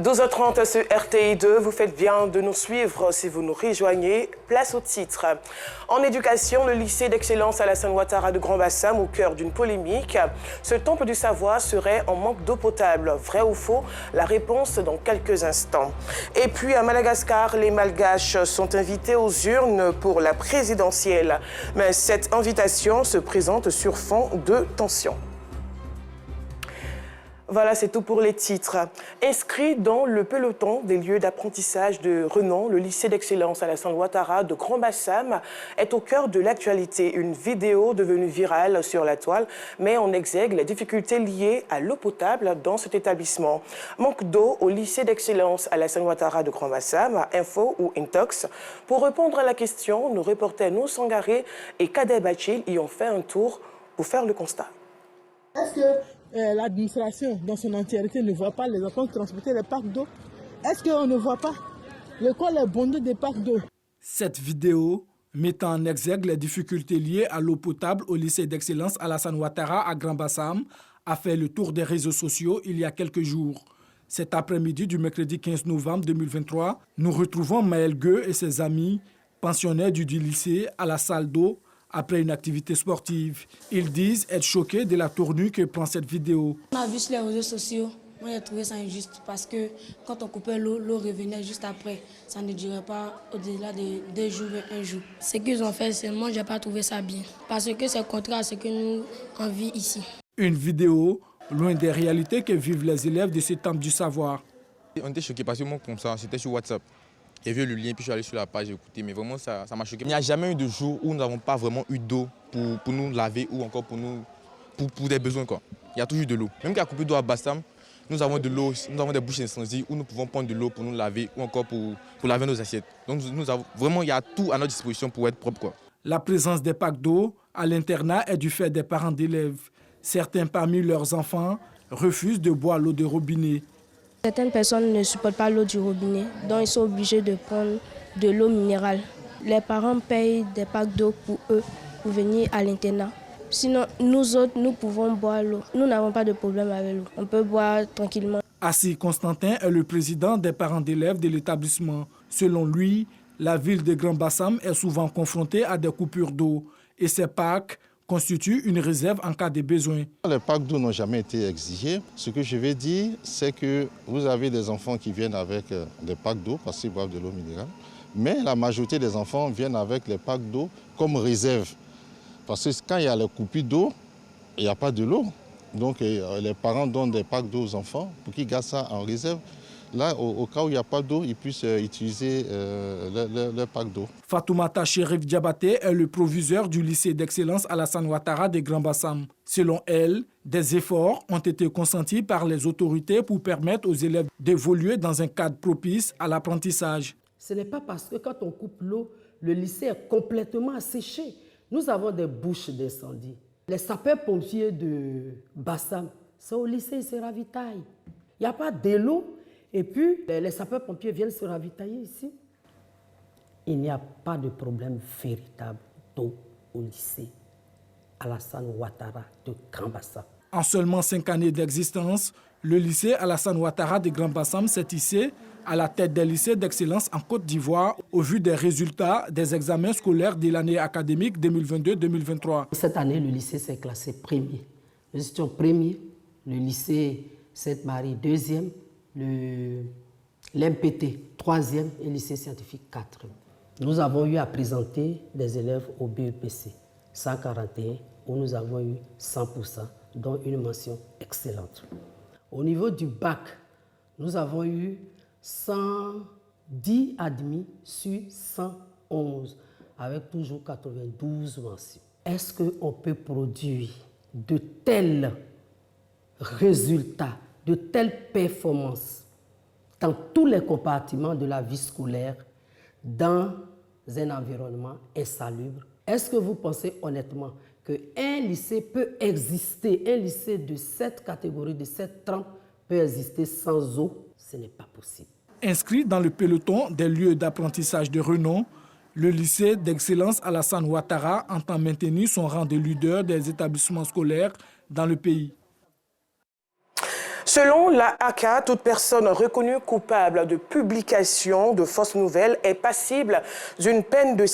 12h30 sur RTI2, vous faites bien de nous suivre si vous nous rejoignez. Place au titre. En éducation, le lycée d'excellence Alassane Ouattara de Grand Bassam au cœur d'une polémique. Ce temple du savoir serait en manque d'eau potable. Vrai ou faux? La réponse dans quelques instants. Et puis à Madagascar, les Malgaches sont invités aux urnes pour la présidentielle. Mais cette invitation se présente sur fond de tension. Voilà, c'est tout pour les titres. Inscrit dans le peloton des lieux d'apprentissage de renom, le lycée d'excellence Alassane Ouattara de Grand Bassam est au cœur de l'actualité. Une vidéo devenue virale sur la toile met en exergue les difficultés liées à l'eau potable dans cet établissement. Manque d'eau au lycée d'excellence Alassane Ouattara de Grand Bassam, Info ou Intox. Pour répondre à la question, nos reporters Nou Sangaré et Kader Bachil y ont fait un tour pour faire le constat. Est-ce que l'administration dans son entièreté ne voit pas les enfants transporter les parcs d'eau? Est-ce qu'on ne voit pas l'école est bondée des parcs d'eau? Cette vidéo mettant en exergue les difficultés liées à l'eau potable au lycée d'excellence Alassane Ouattara à Grand Bassam a fait le tour des réseaux sociaux il y a quelques jours. Cet après-midi du mercredi 15 novembre 2023, nous retrouvons Maël Gueux et ses amis, pensionnaires du lycée, à la salle d'eau après une activité sportive. Ils disent être choqués de la tournure que prend cette vidéo. On a vu sur les réseaux sociaux, moi j'ai trouvé ça injuste parce que quand on coupait l'eau, l'eau revenait juste après. Ça ne durait pas au-delà de 2 jours, un jour. Ce qu'ils ont fait, moi j'ai pas trouvé ça bien parce que c'est contraire à ce que nous on vit ici. Une vidéo loin des réalités que vivent les élèves de ce temple du savoir. On était choqués parce que moi comme ça, c'était sur WhatsApp. J'ai vu le lien, puis je suis allé sur la page, j'ai écouté, mais vraiment ça m'a choqué. Il n'y a jamais eu de jour où nous n'avons pas vraiment eu d'eau pour nous laver ou encore pour des besoins, quoi. Il y a toujours de l'eau. Même qu'il y a coupé d'eau à Bassam, nous avons de l'eau, nous avons des bouches d'incendie où nous pouvons prendre de l'eau pour nous laver ou encore pour laver nos assiettes. Donc vraiment, il y a tout à notre disposition pour être propre, quoi. La présence des packs d'eau à l'internat est du fait des parents d'élèves. Certains parmi leurs enfants refusent de boire l'eau de robinet. Certaines personnes ne supportent pas l'eau du robinet, donc ils sont obligés de prendre de l'eau minérale. Les parents payent des packs d'eau pour eux, pour venir à l'internat. Sinon, nous autres, nous pouvons boire l'eau. Nous n'avons pas de problème avec l'eau. On peut boire tranquillement. Assis Constantin est le président des parents d'élèves de l'établissement. Selon lui, la ville de Grand Bassam est souvent confrontée à des coupures d'eau et ces packs constitue une réserve en cas de besoin. Les packs d'eau n'ont jamais été exigés. Ce que je vais dire, c'est que vous avez des enfants qui viennent avec des packs d'eau parce qu'ils boivent de l'eau minérale. Mais la majorité des enfants viennent avec les packs d'eau comme réserve. Parce que quand il y a les coupures d'eau, il n'y a pas de l'eau. Donc les parents donnent des packs d'eau aux enfants pour qu'ils gardent ça en réserve. Là, au cas où il n'y a pas d'eau, ils puissent utiliser le pack d'eau. Fatoumata Chérif Diabaté est le proviseur du lycée d'excellence Alassane Ouattara de Grand Bassam. Selon elle, des efforts ont été consentis par les autorités pour permettre aux élèves d'évoluer dans un cadre propice à l'apprentissage. Ce n'est pas parce que quand on coupe l'eau, le lycée est complètement asséché. Nous avons des bouches d'incendie. Les sapeurs-pompiers de Bassam, c'est au lycée, ils se ravitaillent. Il n'y a pas d'eau. Et puis, les sapeurs-pompiers viennent se ravitailler ici. Il n'y a pas de problème véritable d'eau au lycée Alassane Ouattara de Grand Bassam. En seulement 5 années d'existence, le lycée Alassane Ouattara de Grand Bassam s'est hissé à la tête des lycées d'excellence en Côte d'Ivoire au vu des résultats des examens scolaires de l'année académique 2022-2023. Cette année, le lycée s'est classé premier. Nous étions premiers, le lycée Sainte-Marie deuxième, l'MPT 3e et le lycée scientifique 4e. Nous avons eu à présenter des élèves au BEPC 141 où nous avons eu 100%, dont une mention excellente. Au niveau du bac, nous avons eu 110 admis sur 111 avec toujours 92 mentions. Est-ce qu'on peut produire de tels résultats, de telles performances dans tous les compartiments de la vie scolaire, dans un environnement insalubre? Est-ce que vous pensez honnêtement qu'un lycée peut exister, un lycée de cette catégorie, de cette trempe, peut exister sans eau? Ce n'est pas possible. Inscrit dans le peloton des lieux d'apprentissage de renom, le lycée d'excellence Alassane Ouattara entend maintenir son rang de leader des établissements scolaires dans le pays. Selon la ACA, toute personne reconnue coupable de publication de fausses nouvelles est passible d'une peine de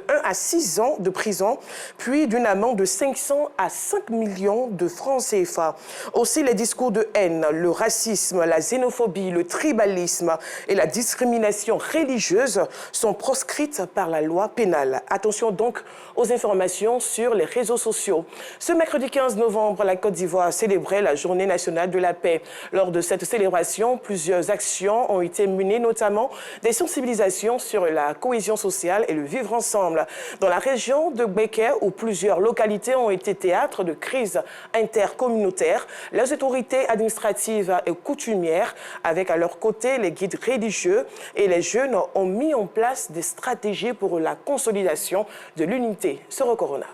1 à 6 ans de prison, puis d'une amende de 500 à 5 millions de francs CFA. Aussi, les discours de haine, le racisme, la xénophobie, le tribalisme et la discrimination religieuse sont proscrites par la loi pénale. Attention donc aux informations sur les réseaux sociaux. Ce mercredi 15 novembre, la Côte d'Ivoire célébrait la Journée nationale de la paix. Lors de cette célébration, plusieurs actions ont été menées, notamment des sensibilisations sur la cohésion sociale et le vivre ensemble. Dans la région de Gbeke, où plusieurs localités ont été théâtre de crises intercommunautaires, les autorités administratives et coutumières, avec à leur côté les guides religieux et les jeunes, ont mis en place des stratégies pour la consolidation de l'unité. Soro Corona.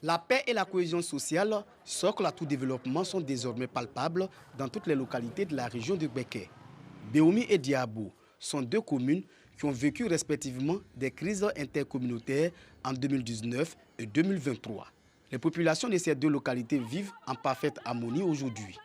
La paix et la cohésion sociale, socle à tout développement, sont désormais palpables dans toutes les localités de la région de Gbeke. Béoumi et Diabo sont deux communes qui ont vécu respectivement des crises intercommunautaires en 2019 et 2023. Les populations de ces deux localités vivent en parfaite harmonie aujourd'hui.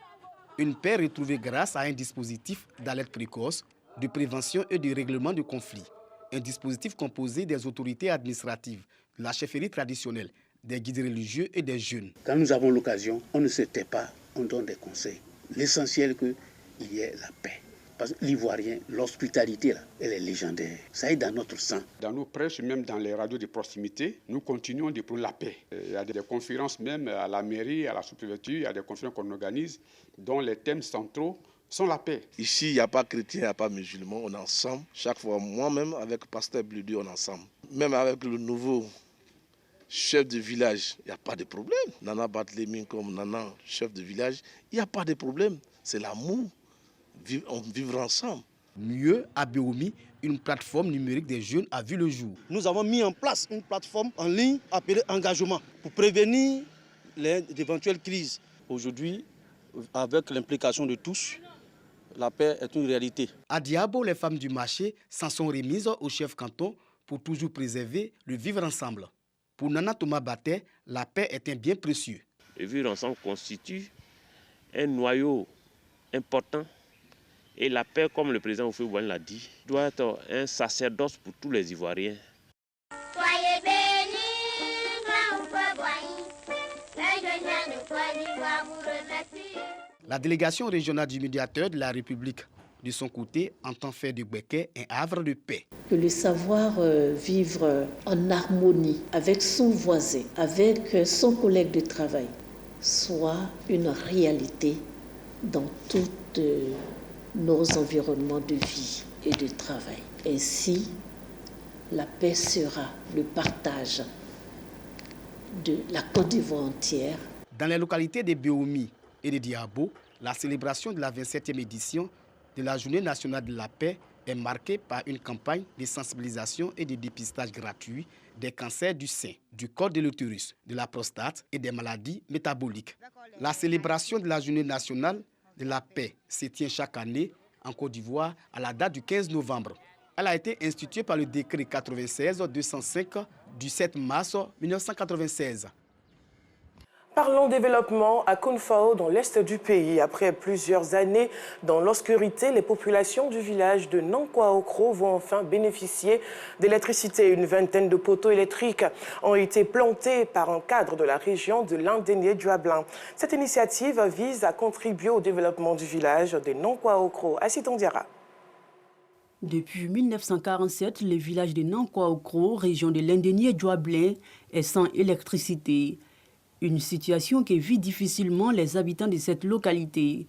Une paix retrouvée grâce à un dispositif d'alerte précoce, de prévention et de règlement de conflits. Un dispositif composé des autorités administratives, de la chefferie traditionnelle, des guides religieux et des jeunes. Quand nous avons l'occasion, on ne se tait pas, on donne des conseils. L'essentiel, qu'il y ait la paix. Parce que l'Ivoirien, l'hospitalité, elle est légendaire. Ça est dans notre sang. Dans nos prêches, même dans les radios de proximité, nous continuons de prôner la paix. Il y a des conférences même à la mairie, à la sous-préfecture, il y a des conférences qu'on organise dont les thèmes centraux sont la paix. Ici, il n'y a pas chrétien, il n'y a pas musulman, on est ensemble. Chaque fois, moi-même, avec Pasteur Bludi, on est ensemble. Même avec le nouveau chef de village, il n'y a pas de problème. Nana Barthélémy comme Nana, chef de village, il n'y a pas de problème. C'est l'amour. On vivre ensemble. Mieux, à Béoumi, une plateforme numérique des jeunes a vu le jour. Nous avons mis en place une plateforme en ligne appelée Engagement pour prévenir les éventuelles crises. Aujourd'hui, avec l'implication de tous, la paix est une réalité. À Diabo, les femmes du marché s'en sont remises au chef canton pour toujours préserver le vivre ensemble. Pour Nana Thomas Batet, la paix est un bien précieux. Le vivre ensemble constitue un noyau important. Et la paix, comme le président Houphouët-Boigny l'a dit, doit être un sacerdoce pour tous les Ivoiriens. Soyez bénis, grand Houphouët-Boigny, les jeunes de Côte d'Ivoire vous remercient. La délégation régionale du médiateur de la République, de son côté, entend faire de Gbeke un havre de paix. Que le savoir vivre en harmonie avec son voisin, avec son collègue de travail, soit une réalité dans toute nos environnements de vie et de travail. Ainsi, la paix sera le partage de la Côte d'Ivoire entière. Dans les localités de Béoumi et de Diabo, la célébration de la 27e édition de la Journée nationale de la paix est marquée par une campagne de sensibilisation et de dépistage gratuit des cancers du sein, du col de l'utérus, de la prostate et des maladies métaboliques. La célébration de la Journée nationale de la paix se tient chaque année en Côte d'Ivoire à la date du 15 novembre. Elle a été instituée par le décret 96-205 du 7 mars 1996. Parlons développement à Kounfao, dans l'est du pays. Après plusieurs années dans l'obscurité, les populations du village de Nankwa-Okro vont enfin bénéficier d'électricité. Une vingtaine de poteaux électriques ont été plantés par un cadre de la région de Landénié-Djuablin. Cette initiative vise à contribuer au développement du village de Nankwa-Okro. Assiton Diara. Depuis 1947, le village de Nankwa-Okro, région de Landénié-Djuablin, est sans électricité. Une situation qui vit difficilement les habitants de cette localité.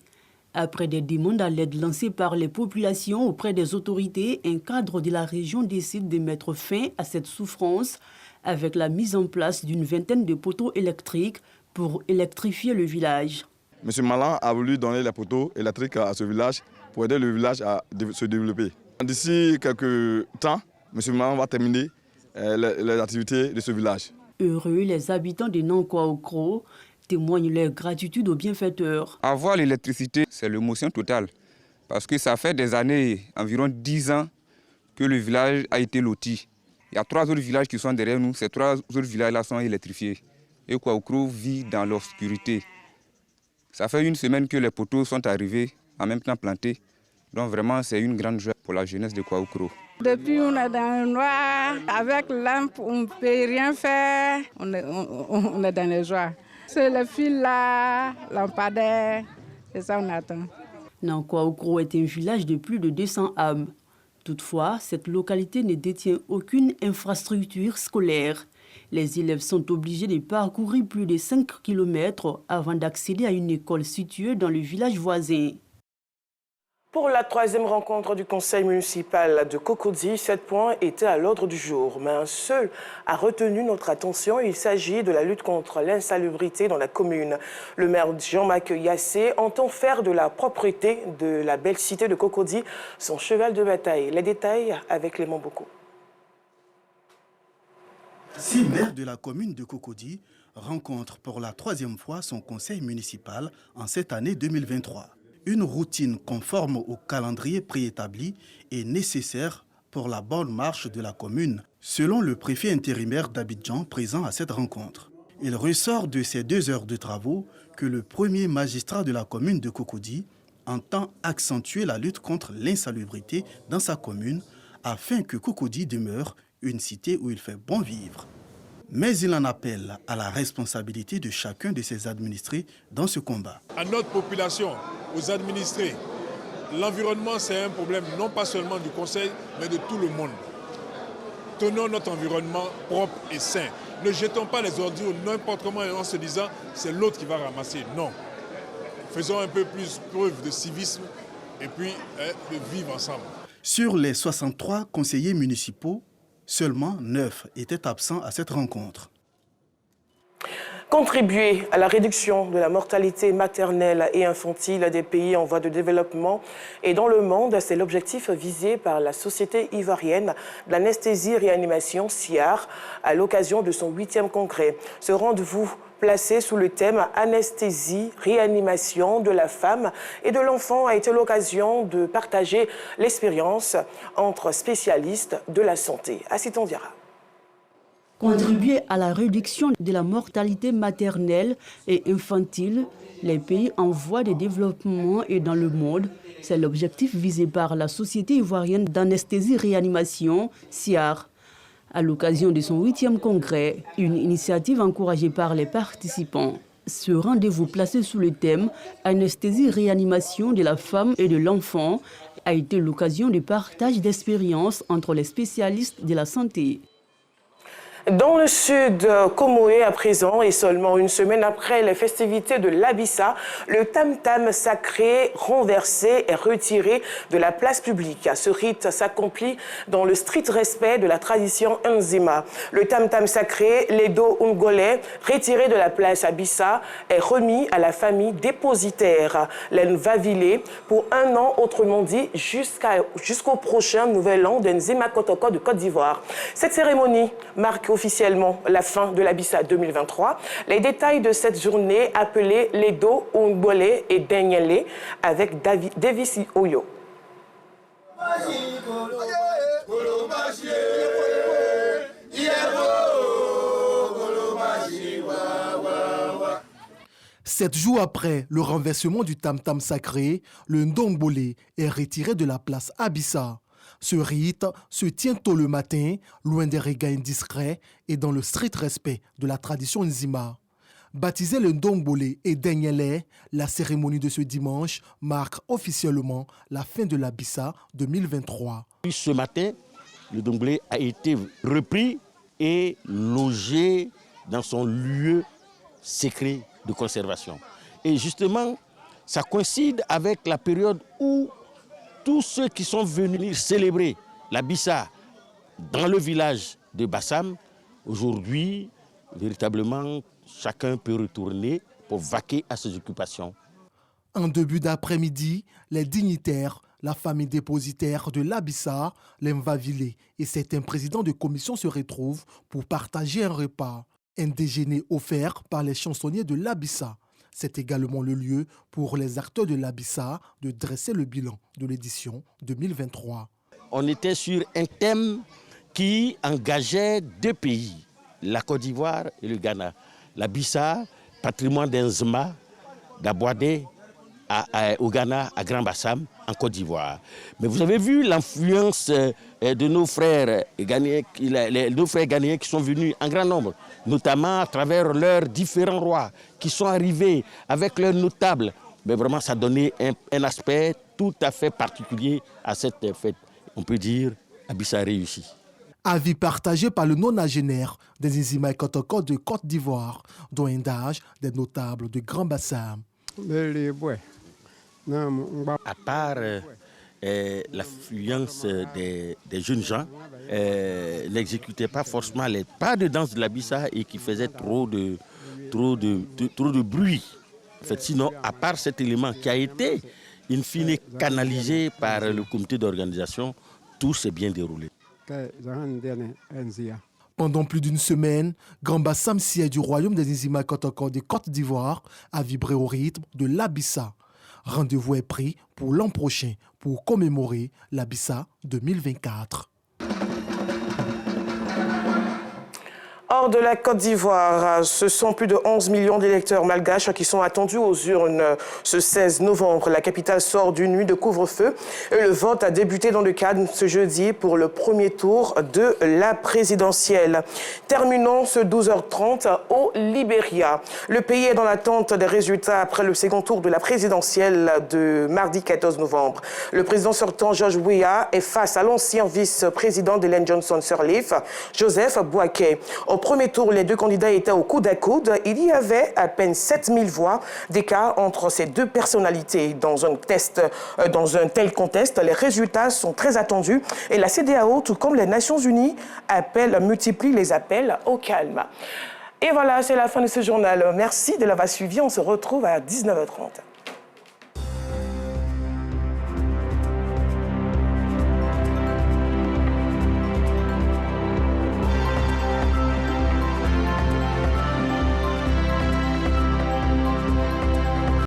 Après des demandes à l'aide lancées par les populations auprès des autorités, un cadre de la région décide de mettre fin à cette souffrance avec la mise en place d'une vingtaine de poteaux électriques pour électrifier le village. M. Malan a voulu donner les poteaux électriques à ce village pour aider le village à se développer. D'ici quelques temps, M. Malan va terminer les activités de ce village. Heureux, les habitants de Nankwa-Okro témoignent leur gratitude aux bienfaiteurs. Avoir l'électricité, c'est l'émotion totale. Parce que ça fait des années, environ 10 ans, que le village a été loti. Il y a 3 autres villages qui sont derrière nous. Ces 3 autres villages-là sont électrifiés. Et Okro vit dans l'obscurité. Ça fait une semaine que les poteaux sont arrivés, en même temps plantés. Donc vraiment, c'est une grande joie pour la jeunesse de Kwaoukro. Depuis, on est dans le noir, avec lampe, on ne peut rien faire, on est dans les joies. C'est le fil là, lampadaire, c'est ça on attend. Kwaoukro est un village de plus de 200 âmes. Toutefois, cette localité ne détient aucune infrastructure scolaire. Les élèves sont obligés de parcourir plus de 5 km avant d'accéder à une école située dans le village voisin. Pour la troisième rencontre du conseil municipal de Cocody, 7 points étaient à l'ordre du jour. Mais un seul a retenu notre attention. Il s'agit de la lutte contre l'insalubrité dans la commune. Le maire Jean-Marc Yassé entend faire de la propreté de la belle cité de Cocody son cheval de bataille. Les détails avec Clément Bocco. 6 maires de la commune de Cocody rencontrent pour la troisième fois son conseil municipal en cette année 2023. Une routine conforme au calendrier préétabli est nécessaire pour la bonne marche de la commune, selon le préfet intérimaire d'Abidjan présent à cette rencontre. Il ressort de ces 2 heures de travaux que le premier magistrat de la commune de Cocody entend accentuer la lutte contre l'insalubrité dans sa commune afin que Cocody demeure une cité où il fait bon vivre. Mais il en appelle à la responsabilité de chacun de ses administrés dans ce combat. À notre population, aux administrés, l'environnement c'est un problème non pas seulement du conseil, mais de tout le monde. Tenons notre environnement propre et sain. Ne jetons pas les ordures n'importe comment en se disant c'est l'autre qui va ramasser. Non. Faisons un peu plus preuve de civisme et puis de vivre ensemble. Sur les 63 conseillers municipaux, seulement 9 étaient absents à cette rencontre. Contribuer à la réduction de la mortalité maternelle et infantile des pays en voie de développement et dans le monde, c'est l'objectif visé par la Société ivoirienne de l'anesthésie-réanimation SIAR à l'occasion de son 8e congrès. Ce rendez-vous placé sous le thème anesthésie, réanimation de la femme et de l'enfant a été l'occasion de partager l'expérience entre spécialistes de la santé. Assitons Diara. Contribuer à la réduction de la mortalité maternelle et infantile, les pays en voie de développement et dans le monde, c'est l'objectif visé par la Société ivoirienne d'anesthésie-réanimation, SIAR. À l'occasion de son 8e congrès, une initiative encouragée par les participants. Ce rendez-vous placé sous le thème « Anesthésie-réanimation de la femme et de l'enfant » a été l'occasion de partage d'expériences entre les spécialistes de la santé. Dans le sud, Comoé à présent, et seulement une semaine après les festivités de l'Abissa, le tam-tam sacré renversé est retiré de la place publique. Ce rite s'accomplit dans le strict respect de la tradition Nzima. Le tam-tam sacré, l'Edo Ungolais, retiré de la place Abissa, est remis à la famille dépositaire, l'Envavile, pour 1 an, autrement dit, jusqu'au prochain nouvel an d'Nzima Kotoko de Côte d'Ivoire. Cette cérémonie marque officiellement la fin de l'Abissa 2023. Les détails de cette journée appelée l'Edo Ungolais et Daniele avec Davis Oyo. Sept jours après le renversement du tam-tam sacré, le Ndombole est retiré de la place Abissa. Ce rite se tient tôt le matin, loin des regards indiscrets et dans le strict respect de la tradition Nzima. Baptisé le Ndombole et Daniele, la cérémonie de ce dimanche marque officiellement la fin de l'Abissa 2023. Ce matin, le Ndombole a été repris et logé dans son lieu secret de conservation. Et justement, ça coïncide avec la période où tous ceux qui sont venus célébrer l'Abissa dans le village de Bassam, aujourd'hui, véritablement, chacun peut retourner pour vaquer à ses occupations. En début d'après-midi, les dignitaires, la famille dépositaire de l'Abissa, l'Envavile et certains présidents de commission se retrouvent pour partager un repas. Un déjeuner offert par les chansonniers de l'Abissa. C'est également le lieu pour les acteurs de l'Abissa de dresser le bilan de l'édition 2023. On était sur un thème qui engageait 2 pays, la Côte d'Ivoire et le Ghana. L'Abissa, patrimoine d'Nzima, d'Abouadé au Ghana, à Grand-Bassam, en Côte d'Ivoire. Mais vous avez vu l'influence de nos frères ghanéens qui sont venus en grand nombre, notamment à travers leurs différents rois qui sont arrivés avec leurs notables. Mais vraiment, ça donnait un aspect tout à fait particulier à cette fête. On peut dire, Abissa a réussi. Avis partagé par le nonagénaire des Nzima Kotoko de Côte d'Ivoire, dont un d'âge des notables de Grand-Bassam. À part l'affluence des jeunes gens, n'exécutaient pas forcément les pas de danse de l'Abissa et qui faisaient trop de bruit. En fait, sinon, à part cet élément qui a été in fine canalisé par le comité d'organisation, tout s'est bien déroulé. Pendant plus d'une semaine, Grand-Bassam siège du royaume des Nzima Kotoko de Côte d'Ivoire a vibré au rythme de l'Abissa. Rendez-vous est pris pour l'an prochain pour commémorer l'Abissa 2024. Hors de la Côte d'Ivoire, ce sont plus de 11 millions d'électeurs malgaches qui sont attendus aux urnes ce 16 novembre. La capitale sort d'une nuit de couvre-feu et le vote a débuté dans le cadre ce jeudi pour le premier tour de la présidentielle. Terminons ce 12h30 au Libéria. Le pays est dans l'attente des résultats après le second tour de la présidentielle de mardi 14 novembre. Le président sortant George Weah est face à l'ancien vice-président d'Ellen Johnson Sirleaf, Joseph Boakai. Au premier tour, les deux candidats étaient au coude à coude. Il y avait à peine 7000 voix d'écart entre ces deux personnalités. Dans un tel contexte, les résultats sont très attendus et la CEDEAO, tout comme les Nations Unies, multiplie les appels au calme. Et voilà, c'est la fin de ce journal. Merci de l'avoir suivi. On se retrouve à 19h30.